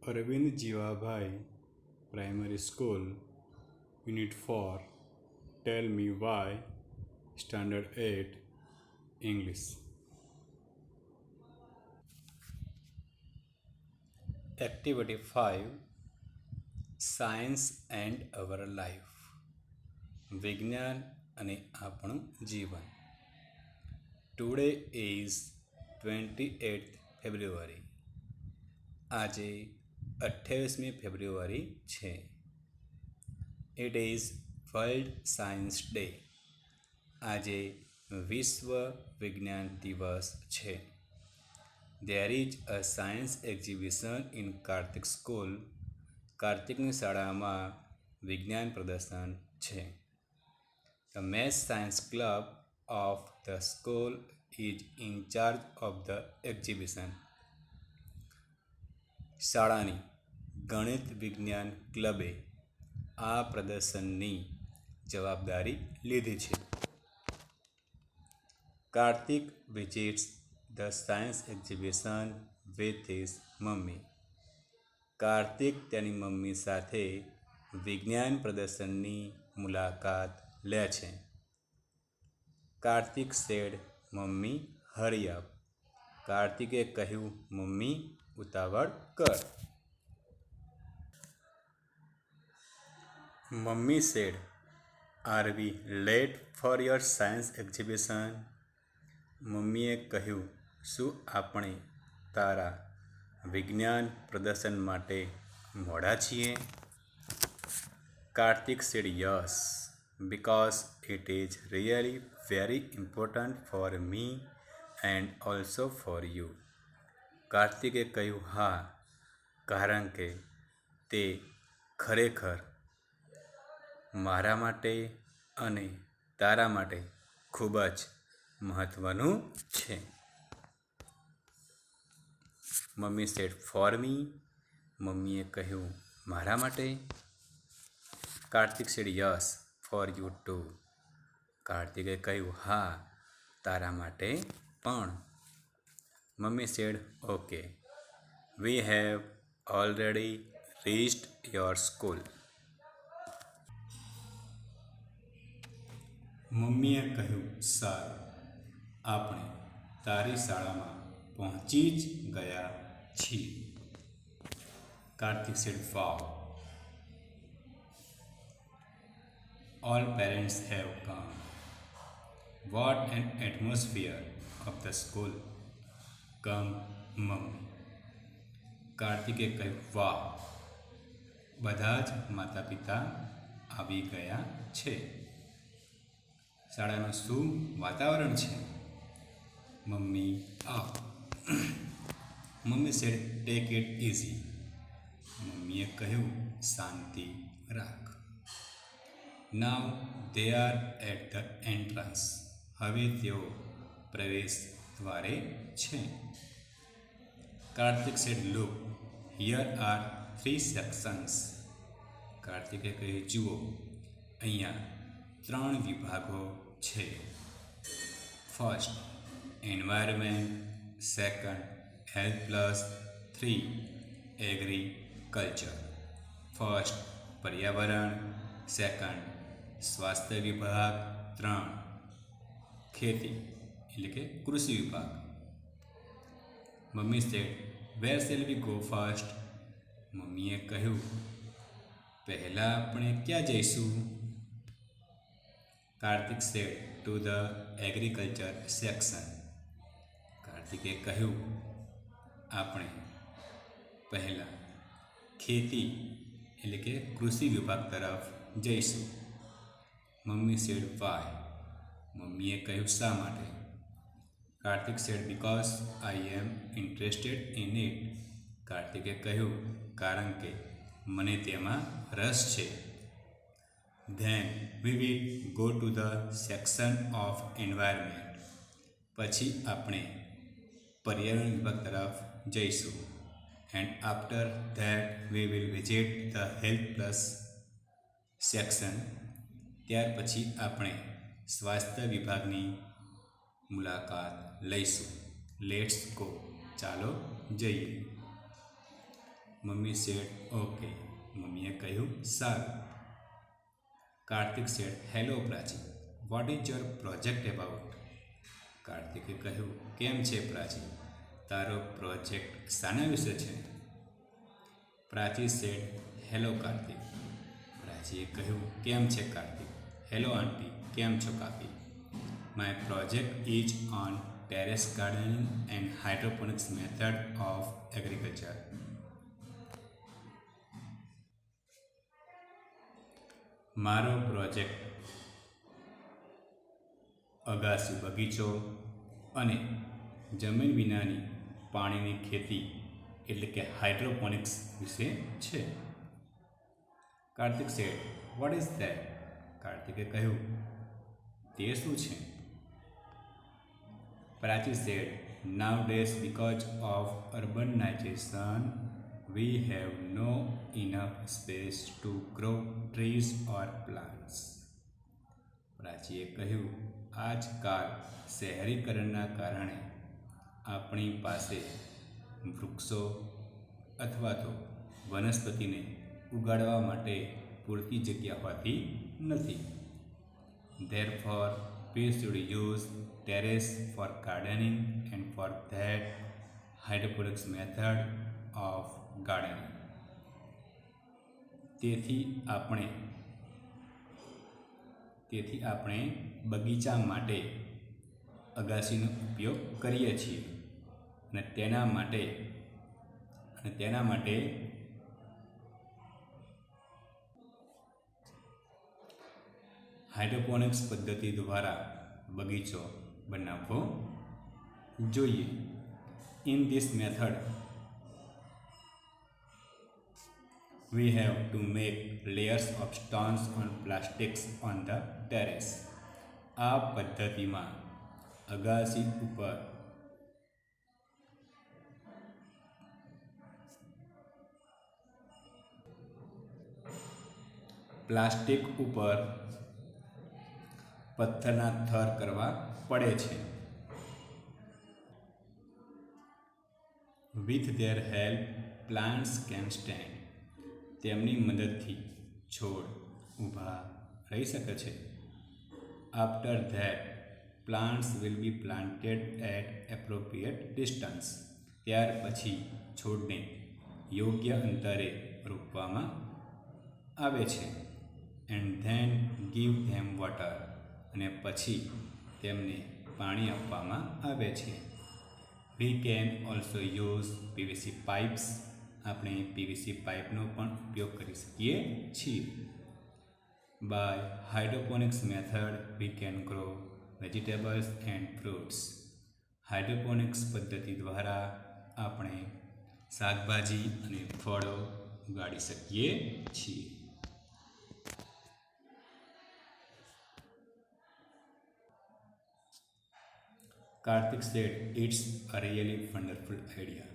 Arvind Jivabhai primary school, unit 4, tell me why, standard 8, English. Activity 5, science and our life. વિજ્ઞાન અને આપણું જીવન. Today is 28th February. આજે 28મી ફેબ્રુઆરી છે. It is world science day. આજે વિશ્વ વિજ્ઞાન દિવસ છે. There is a science exhibition in Kartik school. કાર્તિકની શાળામાં વિજ્ઞાન પ્રદર્શન છે. The maths science club of the school is in charge of the exhibition. શાળાની ગણિત વિજ્ઞાન ક્લબે આ પ્રદર્શનની જવાબદારી લીધી છે. Kartik visits the science exhibition with his mummy. Kartik તેની મમ્મી સાથે વિજ્ઞાન પ્રદર્શનની મુલાકાત લે છે. Kartik said, mummy hurry up. કાર્તિકે કહ્યું, મમ્મી ઉતાવળ કર. Mummy said, are we late for your science exhibition? મમ્મીએ કહ્યું, શું આપણે તારા વિજ્ઞાન પ્રદર્શન માટે મોડા છીએ? Kartik said yes, because it is really very important for me and also for you. કાર્તિકે કહ્યું, હા, કારણ કે તે ખરેખર મારા માટે અને તારા માટે ખૂબ જ મહત્ત્વનું છે. Mummy said for me. મમ્મીએ કહ્યું, મારા માટે? Kartik said yes, for you too. કાર્તિકે કહ્યું, હા, તારા માટે પણ. Mummy said okay, we have already reached your school. મમ્મીએ કહ્યું, સારું, આપણે તારી શાળામાં પહોંચી જ ગયા છીએ. Kartik said wow, all parents have come. What an atmosphere of the school. Come, mummy. કાર્તિકે કહ્યું, વાહ, બધા જ માતા પિતા આવી ગયા છે. શાળાનું શું વાતાવરણ છે? મમ્મી આવ. Mummy said take it easy. મમ્મીએ કહ્યું, શાંતિ રાખ. Now they are at the entrance. હવે તેઓ પ્રવેશ દ્વારે છે. Kartik said look, here are 3 sections. કાર્તિકે કહ્યું, જુઓ, અહીંયા 3 વિભાગો છે. First environment, second health plus 3 agriculture. First પર્યાવરણ, સેકન્ડ સ્વાસ્થ્ય વિભાગ, 3 ખેતી એટલે કે કૃષિ વિભાગ. Mummy said where shall we go first? મમ્મીએ કહ્યું, પહેલાં આપણે ક્યાં જઈશું? Kartik sad to the agriculture section. કાર્તિકે કહ્યું, આપણે પહેલાં ખેતી એટલે કે કૃષિ વિભાગ તરફ જઈશું. Mummy said why? મમ્મીએ કહ્યું, શા માટે? Kartik said because I am interested in it. કાર્તિકે કહ્યું, કારણ કે મને તેમાં રસ છે. Then we will go to the section of environment. પછી આપણે પર્યાવરણ વિભાગ તરફ જઈશું. And after that we will visit the health plus section. ત્યાર પછી આપણે સ્વાસ્થ્ય વિભાગની મુલાકાત લઈશું. લેટ્સ ગો, ચાલો જઈએ. Mummy said okay. મમ્મીએ કહ્યું સારું. Kartik said hello Prachi, what is your project about? કાર્તિકે કહ્યું કેમ છે પ્રાચી, તારો પ્રોજેક્ટ શાના વિશે છે? Prachi said hello Kartik. પ્રાચીએ કહ્યું કેમ છે કાર્તિક? હેલો આંટી, કેમ છો કાકી? My project is on terrace gardening and hydroponics method of agriculture. મારો પ્રોજેક્ટ અગાસી બગીચો અને જમીન વિનાની પાણીની ખેતી એટલે કે હાઇડ્રોપોનિક્સ વિશે છે. Kartik said what is that? કાર્તિકે કહ્યું તે શું છે? Prachi said nowadays because of urbanisation we have no enough space to grow trees or plants. પ્રાચીએ કહ્યું આજકાલ શહેરીકરણના કારણે આપણી પાસે વૃક્ષો અથવા તો વનસ્પતિને ઉગાડવા માટે પૂરતી જગ્યા હોતી નથી. Therefore, we should use terrace for gardening and for that hydroponics method of gardening. તેથી આપણે બગીચા માટે અગાસીનો ઉપયોગ કરીએ છીએ અને તેના માટે હાઇડ્રોપોનિક્સ પદ્ધતિ દ્વારા બગીચો બનાવવો જોઈએ. In this method we have to make layers of stones on plastics on the terrace. આ પદ્ધતિમાં અગાસી ઉપર પ્લાસ્ટિક ઉપર પથ્થરના થર કરવા પડે છે. With their help, plants can stand. તેમની મદદથી છોડ ઊભા રહી શકે છે. After that plants will be planted at appropriate distance. ત્યાર પછી છોડને યોગ્ય અંતરે રોપવામાં આવે છે. And then give them water. અને પછી તેમને પાણી આપવામાં આવે છે. We can also use PVC pipes. આપણે પીવીસી પાઇપનો પણ ઉપયોગ કરી શકીએ છીએ. By hydroponics method we can grow vegetables and fruits. Hydroponics પદ્ધતિ દ્વારા આપણે શાકભાજી અને ફળો ઉગાડી શકીએ છીએ. Kartik said it's a really wonderful idea.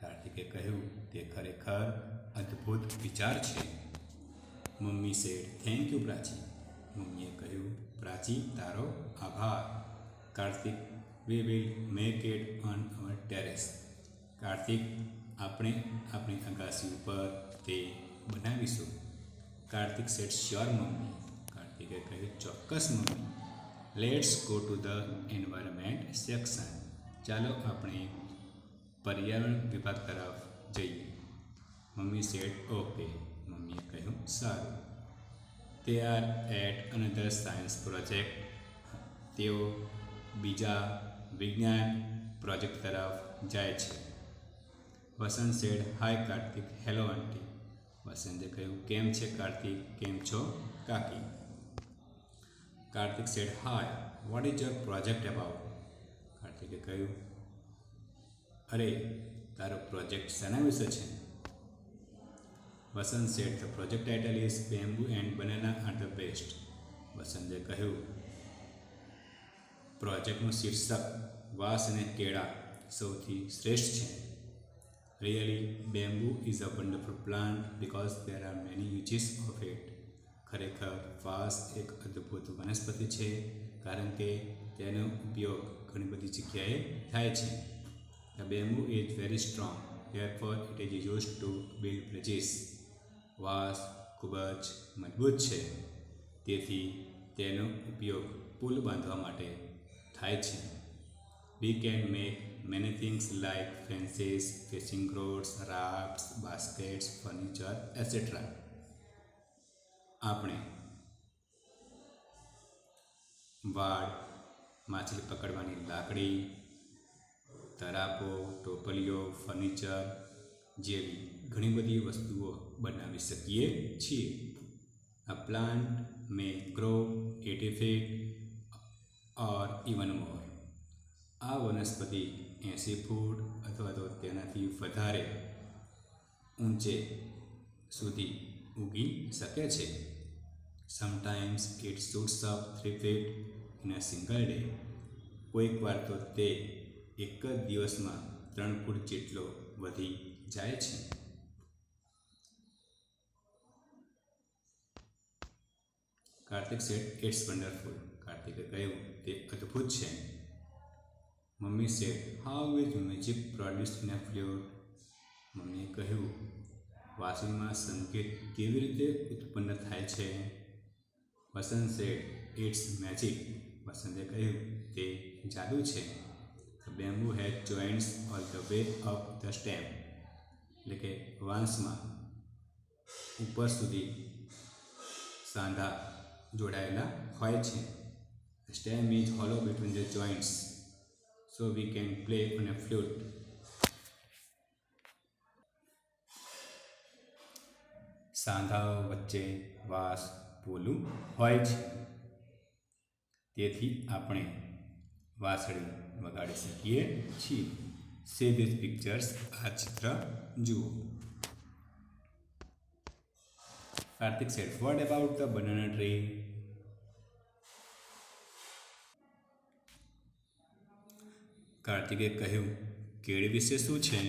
કાર્તિકે કહ્યું તે ખરેખર અદ્ભુત વિચાર છે. Mummy said thank you Prachi. મમ્મીએ કહ્યું પ્રાચી તારો આભાર. Kartik we will make it on our terrace. Kartik આપણે આપણી અગાસી ઉપર તે બનાવીશું. Kartik said sure mummy. કાર્તિકે કહ્યું ચોક્કસ mummy. Let's go to the environment section. ચાલો આપણે પર્યાવરણ વિભાગ તરફ જઈએ. Mummy said okay. મમ્મીએ કહ્યું સારું. તે are at another science project. તેઓ બીજા વિજ્ઞાન પ્રોજેક્ટ તરફ જાય છે. Vasant said hi Kartik. Hello auntie. વસંતે કહ્યું કેમ છે કાર્તિક, કેમ છો કાકી? Kartik said hi, what is your project about? કાર્તિકે કહ્યું અરે તારો પ્રોજેક્ટ શેના વિશે છે? Vasant said the project title is bamboo and banana are the best. વસંતે કહ્યું પ્રોજેક્ટનું શીર્ષક વાંસ અને કેળા સૌથી શ્રેષ્ઠ છે. Really bamboo is a wonderful plant because there are many uses of it. ખરેખર વાંસ એક અદ્ભુત વનસ્પતિ છે કારણ કે તેનો ઉપયોગ ઘણી બધી જગ્યાએ થાય છે. The bamboo is very strong therefore it is used to build bridges. વાંસ ખૂબ જ મજબૂત છે, તેથી તેનો ઉપયોગ પુલ બાંધવા માટે થાય છે. We can make many things like fences, fishing rods, rafts, baskets, furniture, etc. આપણે વાડ, માછલી પકડવાની લાકડી, તરાપો, ટોપલીઓ, ફર્નિચર જેવી ઘણી બધી વસ્તુઓ બનાવી શકીએ છીએ. A plant may grow 80 feet or even more. આ વનસ્પતિ 80 ફૂટ અથવા તો તેનાથી વધારે ઊંચે સુધી ઉગી શકે છે. Sometimes it shoots up 3 feet in a single day. કોઈક વાર તો તે એક જ દિવસમાં 3 ફૂટ જેટલો વધી જાય છે. Kartik said it's wonderful. કાર્તિકે કહ્યું તે અદ્ભુત છે. Mummy said how is music produced in a flute? મમ્મીએ કહ્યું વાંસળીમાં સંગીત કેવી રીતે ઉત્પન્ન થાય છે? વસંત said it's magic. વસંતે કહ્યું તે જાદુ છે. The bamboo has joints all the way up the stem. એટલે કે વાંસમાં ઉપર સુધી સાંધા જોડાયેલા હોય છે. The stem is hollow between the joints, so we can play on a flute. સાંધાઓ વચ્ચે વાંસ પોલું હોય છે, તેથી આપણે વાંસળી વગાડી શકીએ છીએ. See these pictures. આ ચિત્ર જુઓ. Kartik said what about the banana tree? કાર્તિકે કહ્યું કેળ વિશે શું છે?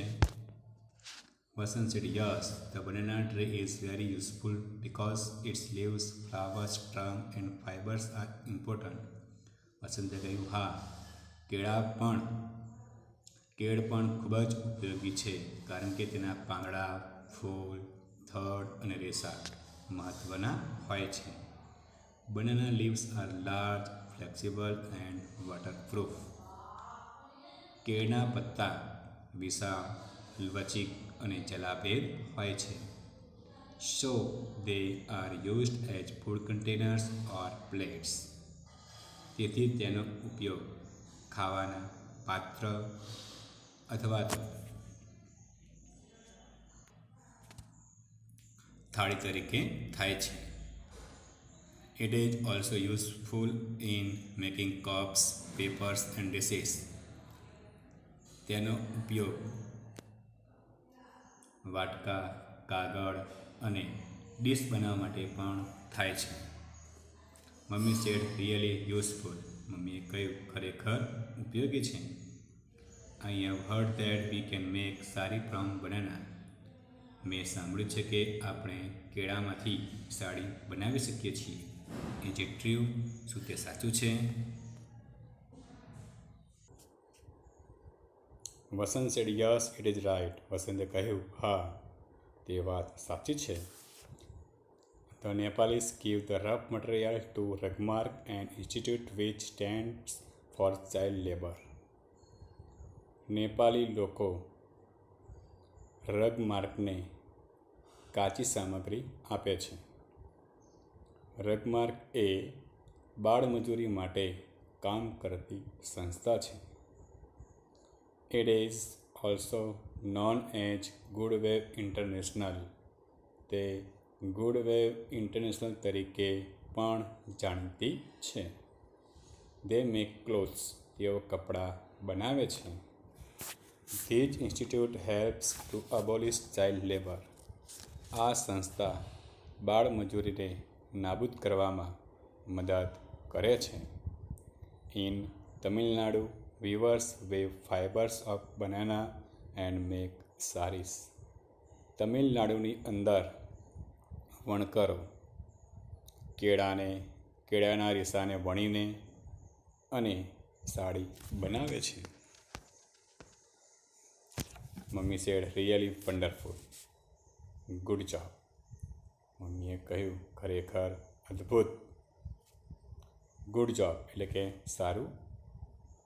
વસંત said yes, the banana tree is very useful because its leaves, flowers, trunk and fibers are important. વસંતે કહ્યું હા, કેળ પણ ખૂબ જ ઉપયોગી છે, કારણ કે તેના પાંદડા, ફૂલ, થડ અને રેસા મહત્વના હોય છે. Banana leaves are large, flexible and waterproof. કેળના પત્તા વિશાળ, લવચીક અને જલાભેદ હોય છે. So they are used as food containers or plates. તેથી તેનો ઉપયોગ ખાવાના પાત્ર અથવા તો થાળી તરીકે થાય છે. It is also useful in making cups, papers and dishes. તેનો ઉપયોગ વાટકા, કાગળ અને ડીશ બનાવવા માટે પણ થાય છે. Mummy said really useful. મમ્મીએ કહ્યું ખરેખર ઉપયોગી છે. I have heard that we can make sari from banana. મેં સાંભળ્યું છે કે આપણે કેળામાંથી સાડી બનાવી શકીએ છીએ. Is it true? શું તે સાચું છે? વસંત said yes, it is right. વસંતે કહ્યું હા, તે વાત સાચી છે. The Nepalis give the rough material to Rugmark, an institute which stands for child labor. Nepali લોકો રગમાર્કને કાચી સામગ્રી આપે છે. રગમાર્ક એ બાળમજૂરી માટે કામ કરતી સંસ્થા છે. It is also known as Good Wave International. તે ગુડ વેવ ઇન્ટરનેશનલ તરીકે પણ જાણીતી છે. They make clothes. તેઓ કપડાં બનાવે છે. This institute helps to abolish child labor. આ સંસ્થા બાળમજૂરીને નાબૂદ કરવામાં મદદ કરે છે. In Tamil Nadu, weavers weave fibers of banana and make saris. તમિલનાડુની અંદર વણકરો કેળાના રેસાને વણીને અને સાડી બનાવે છે. Mummy said really wonderful. Good job. મમ્મીએ કહ્યું ખરેખર અદ્ભુત. ગુડ જોબ એટલે કે સારું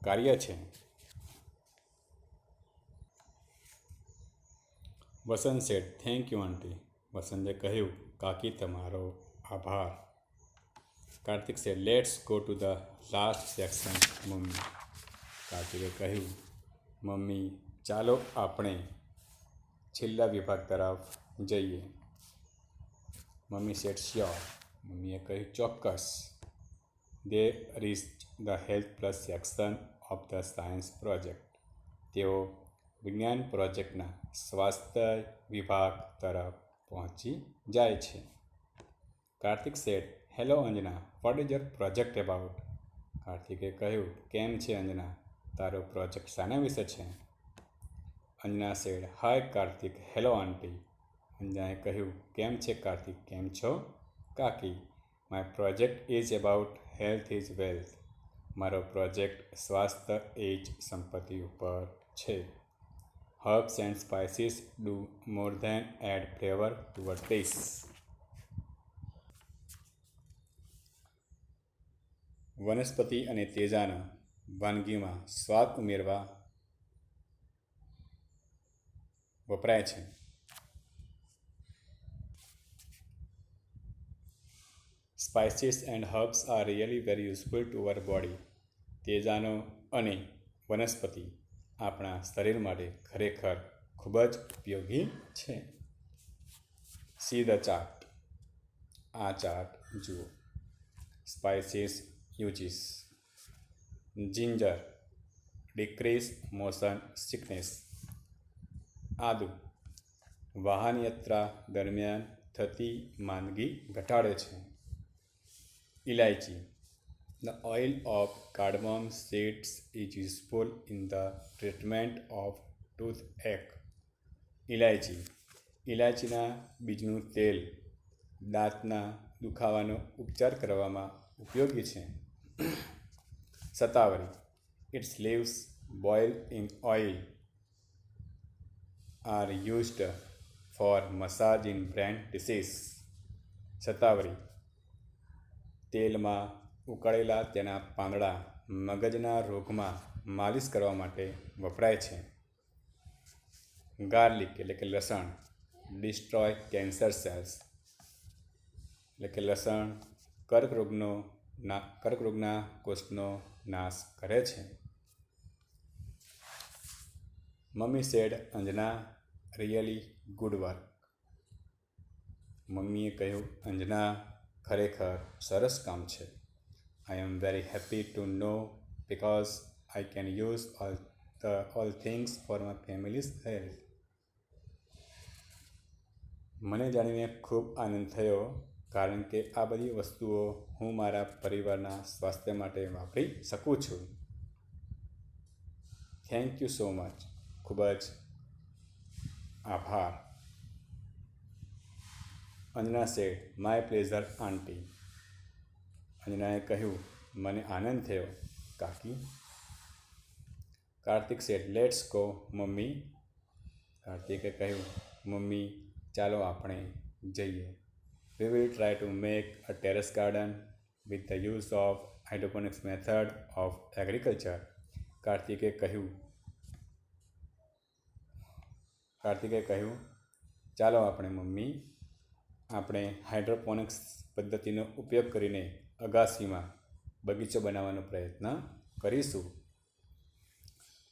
કાર્ય છે. Vasant said thank you auntie. વસંતે કહ્યું કાકી તમારો આભાર. Kartik said let's go to the last section mummy. કાર્તિકે કહ્યું મમ્મી ચાલો આપણે છેલ્લા વિભાગ તરફ જઈએ. Mummy said sure. મમ્મીએ કહ્યું ચોક્કસ. There is the health plus section of the science project. તેઓ વિજ્ઞાન પ્રોજેક્ટના સ્વાસ્થ્ય વિભાગ તરફ પહોંચી જાય છે. Kartik said hello Anjana, what is your project about? કાર્તિકે કહ્યું કેમ છે અંજના, તારો પ્રોજેક્ટ શાના વિશે છે? Anjana said hi Kartik, hello auntie. અંજનાએ કહ્યું કેમ છે કાર્તિક, કેમ છો કાકી? My project is about health is wealth. મારો પ્રોજેક્ટ સ્વાસ્થ્ય એ જ સંપત્તિ ઉપર છે. Herbs and spices do more than add flavour to a dish. વનસ્પતિ અને તેજાના વાનગીમાં સ્વાદ ઉમેરવા વપરાય છે. Spices and herbs are really very useful to our body. તેજાનો અને વનસ્પતિ આપણા શરીર માટે ખરેખર ખૂબ જ ઉપયોગી છે. See the chart. આ ચાર્ટ જુઓ. Spices uses. Ginger decreases motion sickness. આદુ વાહન યાત્રા દરમિયાન થતી માંદગી ઘટાડે છે. ઇલાયચી. The oil of cardamom seeds is useful in the treatment of toothache. ઇલાયચી. ઇલાયચીના બીજનું તેલ દાંતના દુખાવાનો ઉપચાર કરવામાં ઉપયોગી છે. શતાવરી. Its leaves boiled in oil are used for massage in brain disease. શતાવરી તેલમાં ઉકાળેલા તેના પાંદડા મગજના રોગમાં માલિશ કરવા માટે વપરાય છે. ગાર્લિક એટલે કે લસણ ડિસ્ટ્રોય કેન્સર સેલ્સ. એટલે કે લસણ કર્કરોગના કોષનો નાશ કરે છે. Mummy said Anjana really good work. મમ્મીએ કહ્યું અંજના ખરેખર સરસ કામ છે. I am very happy to know because I can use all things for my family's health. મને જાણીને ખૂબ આનંદ થયો કારણ કે આ બધી વસ્તુઓ હું મારા પરિવારના સ્વાસ્થ્ય માટે વાપરી શકું છું. Thank you so much. ખૂબ જ આભાર. Anjana said my pleasure auntie. અંજનાએ કહ્યું મને આનંદ થયો કાકી. Kartik said let's go mummy. કાર્તિકે કહ્યું મમ્મી ચાલો આપણે જઈએ. We will try to make a terrace garden with the use of hydroponics method of agriculture. કાર્તિકે કહ્યું ચાલો આપણે મમ્મી આપણે હાઇડ્રોપોનિક્સ પદ્ધતિનો ઉપયોગ કરીને અગાસીમાં બગીચો બનાવવાનો પ્રયત્ન કરીશું.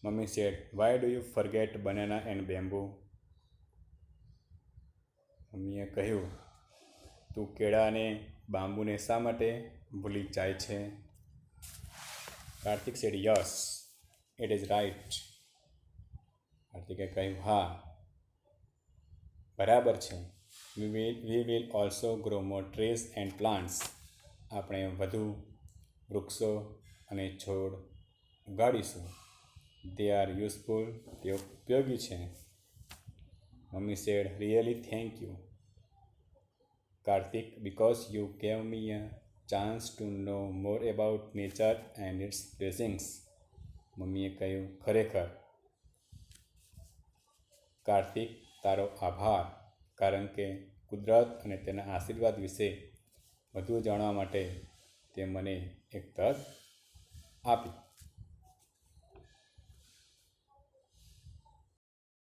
Mummy said why do you forget banana and bamboo. મમ્મીએ કહ્યું તું કેળા અને બાંબુને શા માટે ભૂલી જાય છે? Kartik said yes it is right. કાર્તિકે કહ્યું હા બરાબર છે. We will also grow more trees and plants. આપણે વધુ વૃક્ષો અને છોડ ઉગાડીશું. They are useful. તેઓ ઉપયોગી છે. Mummy said really thank you Kartik because you gave me a chance to know more about nature and its blessings. મમ્મીએ કહ્યું ખરેખર કાર્તિક, તારો આભાર, કારણ કે કુદરત અને તેના આશીર્વાદ વિશે વધુ જાણવા માટે તે મને એક તક આપી.